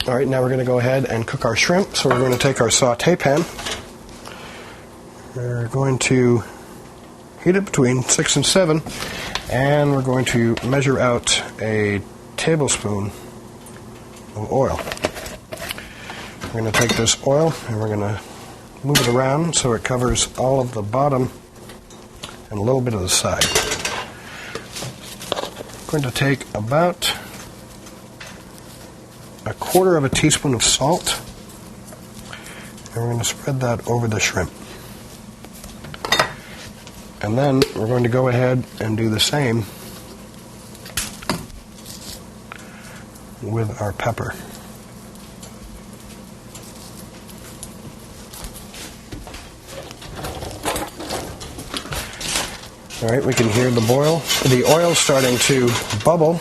All right, now we're going to go ahead and cook our shrimp. So we're going to take our saute pan. We're going to heat it between 6 and 7, and we're going to measure out a tablespoon of oil. We're going to take this oil and we're going to move it around so it covers all of the bottom and a little bit of the side. We're going to take about a quarter of a teaspoon of salt, and we're going to spread that over the shrimp. And then we're going to go ahead and do the same with our pepper. All right, we can hear the oil starting to bubble.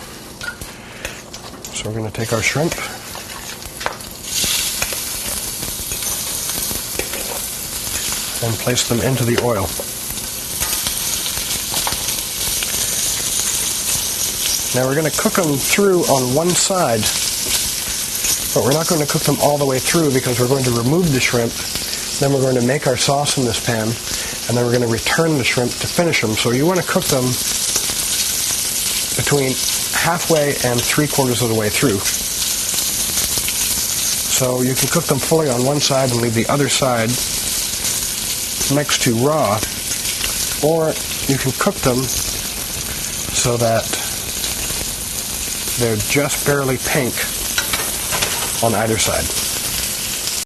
So we're going to take our shrimp and place them into the oil. Now we're going to cook them through on one side, but we're not going to cook them all the way through because we're going to remove the shrimp. Then we're going to make our sauce in this pan, and then we're going to return the shrimp to finish them. So you want to cook them between halfway and 3/4 of the way through. So you can cook them fully on one side and leave the other side next to raw, or you can cook them so that they're just barely pink on either side.